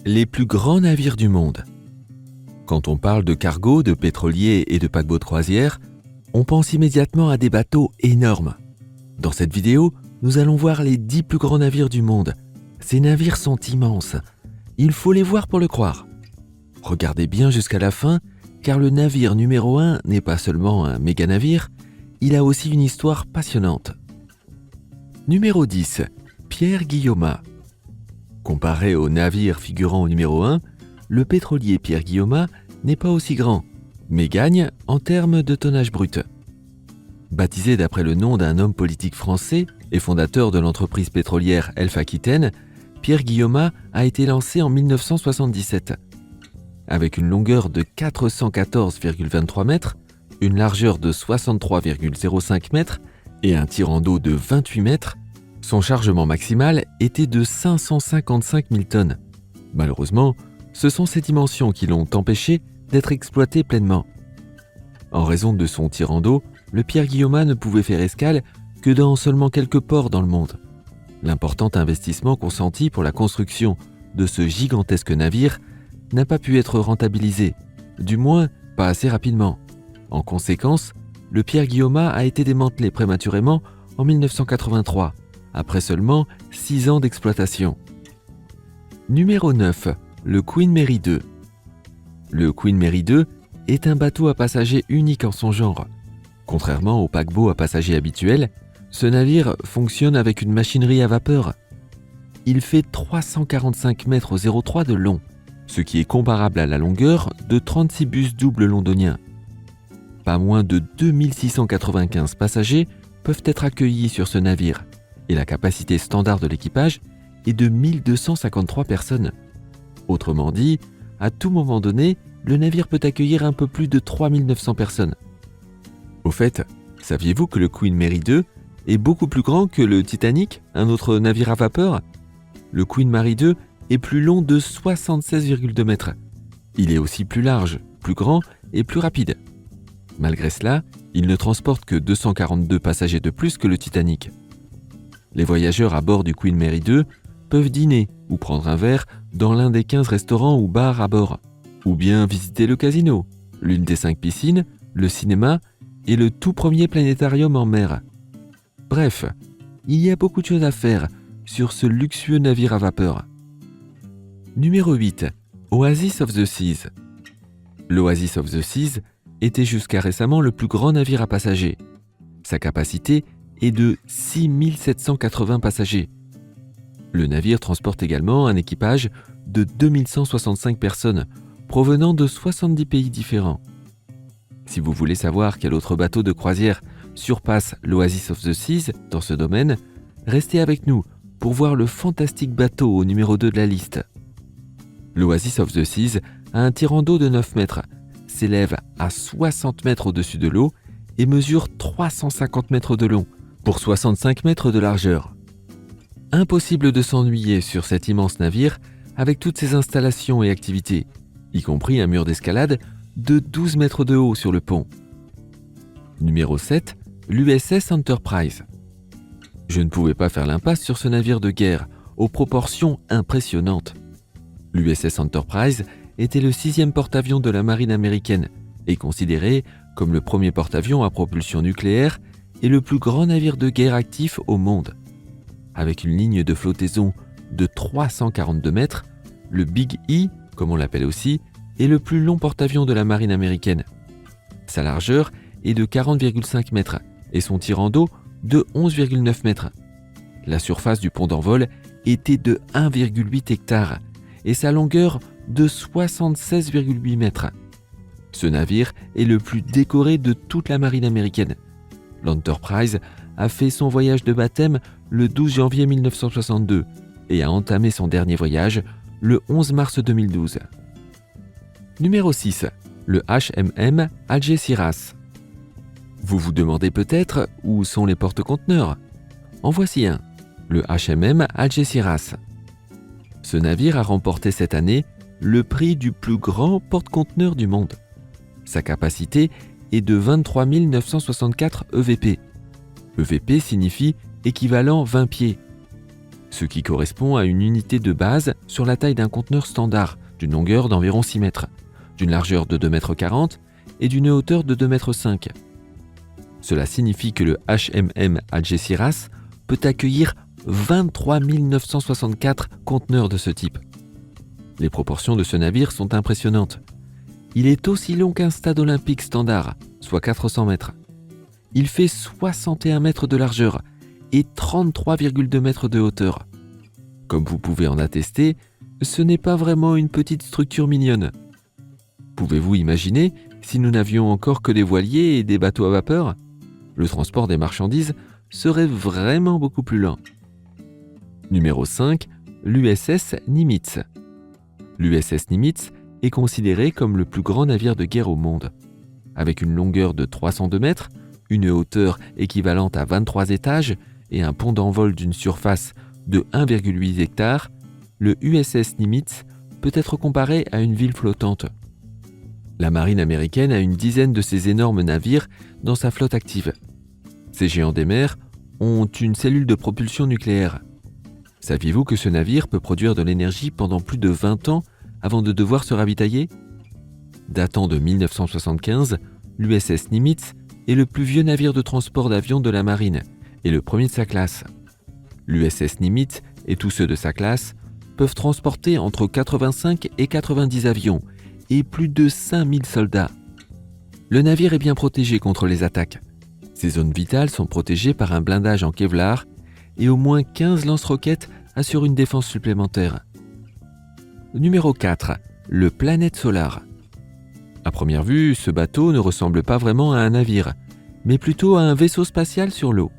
Les plus grands navires du monde. Quand on parle de cargo, de pétroliers et de paquebots de croisière, on pense immédiatement à des bateaux énormes. Dans cette vidéo, nous allons voir les 10 plus grands navires du monde. Ces navires sont immenses. Il faut les voir pour le croire. Regardez bien jusqu'à la fin, car le navire numéro 1 n'est pas seulement un méga navire, il a aussi une histoire passionnante. Numéro 10. Pierre Guillaumat. Comparé au navire figurant au numéro 1, le pétrolier Pierre Guillaumat n'est pas aussi grand, mais gagne en termes de tonnage brut. Baptisé d'après le nom d'un homme politique français et fondateur de l'entreprise pétrolière Elf Aquitaine, Pierre Guillaumat a été lancé en 1977. Avec une longueur de 414,23 mètres, une largeur de 63,05 mètres et un tirant d'eau de 28 mètres, son chargement maximal était de 555 000 tonnes. Malheureusement, ce sont ces dimensions qui l'ont empêché d'être exploité pleinement. En raison de son tirant d'eau, le Pierre Guillaumat ne pouvait faire escale que dans seulement quelques ports dans le monde. L'important investissement consenti pour la construction de ce gigantesque navire n'a pas pu être rentabilisé, du moins pas assez rapidement. En conséquence, le Pierre Guillaumat a été démantelé prématurément en 1983, après seulement 6 ans d'exploitation. Numéro 9. Le Queen Mary 2. Le Queen Mary 2 est un bateau à passagers unique en son genre. Contrairement au paquebot à passagers habituel, ce navire fonctionne avec une machinerie à vapeur. Il fait 345 mètres 03 de long, ce qui est comparable à la longueur de 36 bus doubles londoniens. Pas moins de 2695 passagers peuvent être accueillis sur ce navire, et la capacité standard de l'équipage est de 1253 personnes. Autrement dit, à tout moment donné, le navire peut accueillir un peu plus de 3900 personnes. Au fait, saviez-vous que le Queen Mary 2 est beaucoup plus grand que le Titanic, un autre navire à vapeur ? Le Queen Mary 2 est plus long de 76,2 mètres. Il est aussi plus large, plus grand et plus rapide. Malgré cela, il ne transporte que 242 passagers de plus que le Titanic. Les voyageurs à bord du Queen Mary 2 peuvent dîner ou prendre un verre dans l'un des 15 restaurants ou bars à bord, ou bien visiter le casino, l'une des 5 piscines, le cinéma et le tout premier planétarium en mer. Bref, il y a beaucoup de choses à faire sur ce luxueux navire à vapeur. Numéro 8. Oasis of the Seas. L'Oasis of the Seas était jusqu'à récemment le plus grand navire à passagers. Sa capacité est de 6780 passagers. Le navire transporte également un équipage de 2165 personnes provenant de 70 pays différents. Si vous voulez savoir quel autre bateau de croisière surpasse l'Oasis of the Seas dans ce domaine, restez avec nous pour voir le fantastique bateau au numéro 2 de la liste. L'Oasis of the Seas a un tirant d'eau de 9 mètres, s'élève à 60 mètres au-dessus de l'eau et mesure 350 mètres de long pour 65 mètres de largeur. Impossible de s'ennuyer sur cet immense navire avec toutes ses installations et activités, y compris un mur d'escalade de 12 mètres de haut sur le pont. Numéro 7, l'USS Enterprise. Je ne pouvais pas faire l'impasse sur ce navire de guerre, aux proportions impressionnantes. L'USS Enterprise était le 6e porte-avions de la marine américaine et considéré comme le premier porte-avions à propulsion nucléaire et le plus grand navire de guerre actif au monde. Avec une ligne de flottaison de 342 mètres, le Big E, comme on l'appelle aussi, est le plus long porte-avions de la marine américaine. Sa largeur est de 40,5 mètres et son tirant d'eau de 11,9 mètres. La surface du pont d'envol était de 1,8 hectares et sa longueur de 76,8 mètres. Ce navire est le plus décoré de toute la marine américaine. L'Enterprise a fait son voyage de baptême le 12 janvier 1962 et a entamé son dernier voyage le 11 mars 2012. Numéro 6. Le HMM Algeciras. Vous vous demandez peut-être où sont les porte-conteneurs ? En voici un, le HMM Algeciras. Ce navire a remporté cette année le prix du plus grand porte-conteneur du monde. Sa capacité est de 23 964 EVP. EVP signifie équivalent 20 pieds. ce qui correspond à une unité de base sur la taille d'un conteneur standard, d'une longueur d'environ 6 mètres, d'une largeur de 2,40 m et d'une hauteur de 2,5 m. Cela signifie que le HMM Algeciras peut accueillir 23 964 conteneurs de ce type. Les proportions de ce navire sont impressionnantes. Il est aussi long qu'un stade olympique standard, soit 400 mètres. Il fait 61 mètres de largeur et 33,2 mètres de hauteur. Comme vous pouvez en attester, ce n'est pas vraiment une petite structure mignonne. Pouvez-vous imaginer si nous n'avions encore que des voiliers et des bateaux à vapeur ? Le transport des marchandises serait vraiment beaucoup plus lent. Numéro 5, l'USS Nimitz. L'USS Nimitz est considéré comme le plus grand navire de guerre au monde. Avec une longueur de 302 mètres, une hauteur équivalente à 23 étages et un pont d'envol d'une surface de 1,8 hectares, le USS Nimitz peut être comparé à une ville flottante. La marine américaine a une dizaine de ces énormes navires dans sa flotte active. Ces géants des mers ont une cellule de propulsion nucléaire. Saviez-vous que ce navire peut produire de l'énergie pendant plus de 20 ans avant de devoir se ravitailler ? Datant de 1975, l'USS Nimitz est le plus vieux navire de transport d'avions de la marine et le premier de sa classe. L'USS Nimitz et tous ceux de sa classe peuvent transporter entre 85 et 90 avions et plus de 5000 soldats. Le navire est bien protégé contre les attaques. Ses zones vitales sont protégées par un blindage en Kevlar et au moins 15 lance-roquettes assurent une défense supplémentaire. Numéro 4. Le Planète Solar. À première vue, ce bateau ne ressemble pas vraiment à un navire, mais plutôt à un vaisseau spatial sur l'eau.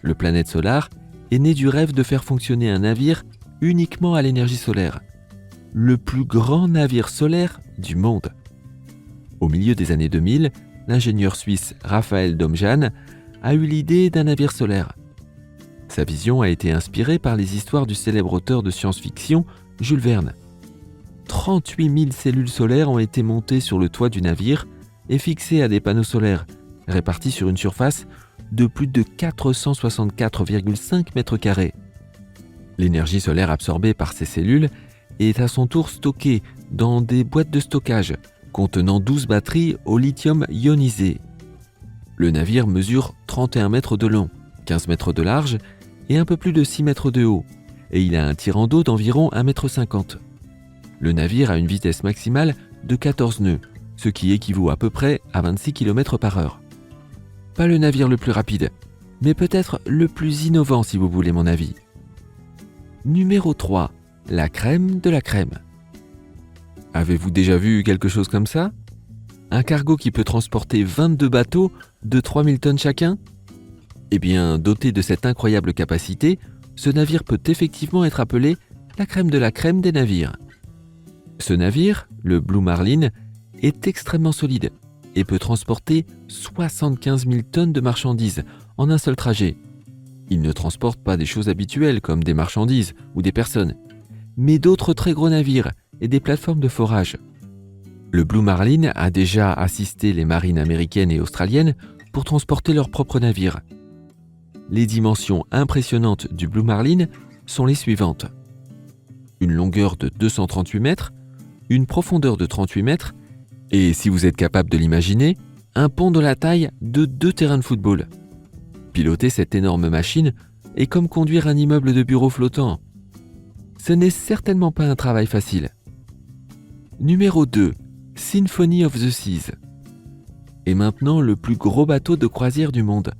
Le Planète Solar est né du rêve de faire fonctionner un navire uniquement à l'énergie solaire. Le plus grand navire solaire du monde. Au milieu des années 2000, l'ingénieur suisse Raphaël Domjan a eu l'idée d'un navire solaire. Sa vision a été inspirée par les histoires du célèbre auteur de science-fiction Jules Verne. 38 000 cellules solaires ont été montées sur le toit du navire et fixées à des panneaux solaires, répartis sur une surface de plus de 464,5 mètres carrés. L'énergie solaire absorbée par ces cellules est à son tour stockée dans des boîtes de stockage contenant 12 batteries au lithium ionisé. Le navire mesure 31 mètres de long, 15 mètres de large et un peu plus de 6 mètres de haut, et il a un tirant d'eau d'environ 1,50 m. Le navire a une vitesse maximale de 14 nœuds, ce qui équivaut à peu près à 26 km/h. Pas le navire le plus rapide, mais peut-être le plus innovant si vous voulez mon avis. Numéro 3. La crème de la crème. Avez-vous déjà vu quelque chose comme ça ? Un cargo qui peut transporter 22 bateaux de 3000 tonnes chacun ? Eh bien, doté de cette incroyable capacité, ce navire peut effectivement être appelé la crème de la crème des navires. Ce navire, le Blue Marlin, est extrêmement solide et peut transporter 75 000 tonnes de marchandises en un seul trajet. Il ne transporte pas des choses habituelles comme des marchandises ou des personnes, mais d'autres très gros navires et des plateformes de forage. Le Blue Marlin a déjà assisté les marines américaines et australiennes pour transporter leurs propres navires. Les dimensions impressionnantes du Blue Marlin sont les suivantes. Une longueur de 238 mètres, une profondeur de 38 mètres et, si vous êtes capable de l'imaginer, un pont de la taille de 2 terrains de football. Piloter cette énorme machine est comme conduire un immeuble de bureau flottant. Ce n'est certainement pas un travail facile. Numéro 2. Symphony of the Seas. Et maintenant le plus gros bateau de croisière du monde.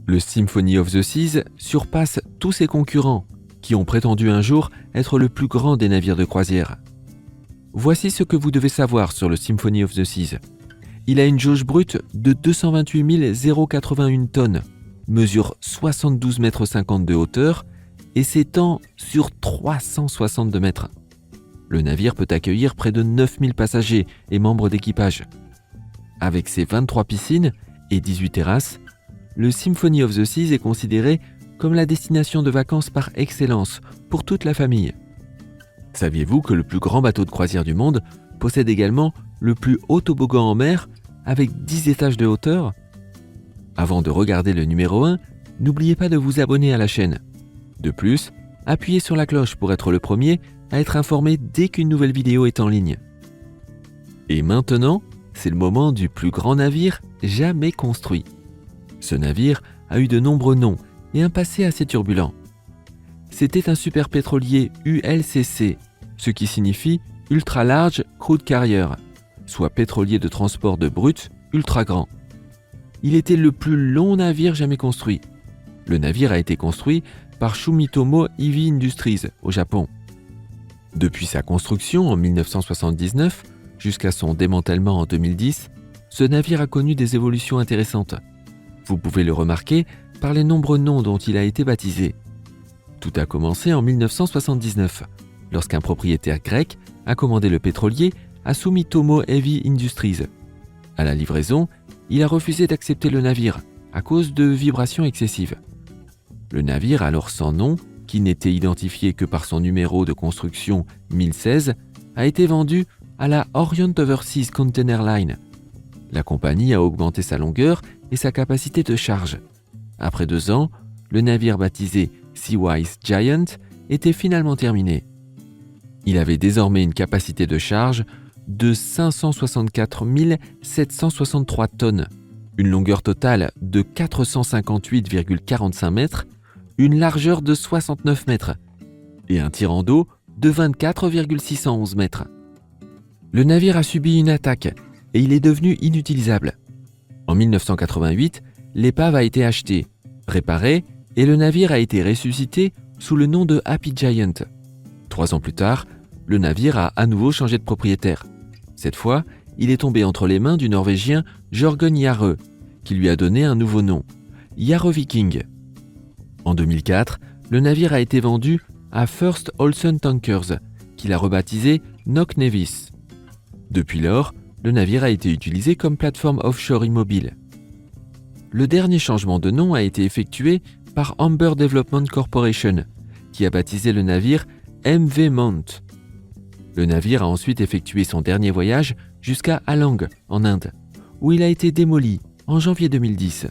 Le Symphony of the Seas surpasse tous ses concurrents, qui ont prétendu un jour être le plus grand des navires de croisière. Voici ce que vous devez savoir sur le Symphony of the Seas. Il a une jauge brute de 228 081 tonnes, mesure 72,50 mètres de hauteur et s'étend sur 362 mètres. Le navire peut accueillir près de 9000 passagers et membres d'équipage. Avec ses 23 piscines et 18 terrasses, le Symphony of the Seas est considéré comme la destination de vacances par excellence pour toute la famille. Saviez-vous que le plus grand bateau de croisière du monde possède également le plus haut toboggan en mer avec 10 étages de hauteur ? Avant de regarder le numéro 1, n'oubliez pas de vous abonner à la chaîne. De plus, appuyez sur la cloche pour être le premier à être informé dès qu'une nouvelle vidéo est en ligne. Et maintenant, c'est le moment du plus grand navire jamais construit. Ce navire a eu de nombreux noms et un passé assez turbulent. C'était un super pétrolier ULCC, ce qui signifie Ultra Large Crude Carrier, soit pétrolier de transport de brut ultra grand. Il était le plus long navire jamais construit. Le navire a été construit par Sumitomo Heavy Industries au Japon. Depuis sa construction en 1979 jusqu'à son démantèlement en 2010, ce navire a connu des évolutions intéressantes. Vous pouvez le remarquer par les nombreux noms dont il a été baptisé. Tout a commencé en 1979, lorsqu'un propriétaire grec a commandé le pétrolier à Sumitomo Heavy Industries. À la livraison, il a refusé d'accepter le navire à cause de vibrations excessives. Le navire, alors sans nom, qui n'était identifié que par son numéro de construction 1016, a été vendu à la Orient Overseas Container Line. La compagnie a augmenté sa longueur et sa capacité de charge. Après 2 ans, le navire baptisé Seawise Giant était finalement terminé. Il avait désormais une capacité de charge de 564 763 tonnes, une longueur totale de 458,45 mètres, une largeur de 69 mètres et un tirant d'eau de 24,611 mètres. Le navire a subi une attaque et il est devenu inutilisable. En 1988, l'épave a été achetée, réparée et le navire a été ressuscité sous le nom de Happy Giant. 3 ans plus tard, le navire a à nouveau changé de propriétaire. Cette fois, il est tombé entre les mains du Norvégien Jørgen Jarre, qui lui a donné un nouveau nom, Jarre Viking. En 2004, le navire a été vendu à First Olsen Tankers, qui l'a rebaptisé Knock Nevis. Depuis lors, le navire a été utilisé comme plateforme offshore immobile. Le dernier changement de nom a été effectué par Amber Development Corporation, qui a baptisé le navire MV Mount. Le navire a ensuite effectué son dernier voyage jusqu'à Alang, en Inde, où il a été démoli en janvier 2010.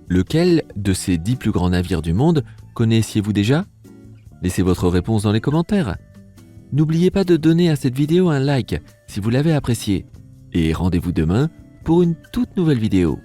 Lequel de ces 10 plus grands navires du monde connaissiez-vous déjà? Laissez votre réponse dans les commentaires. N'oubliez pas de donner à cette vidéo un like si vous l'avez appréciée. Et rendez-vous demain pour une toute nouvelle vidéo.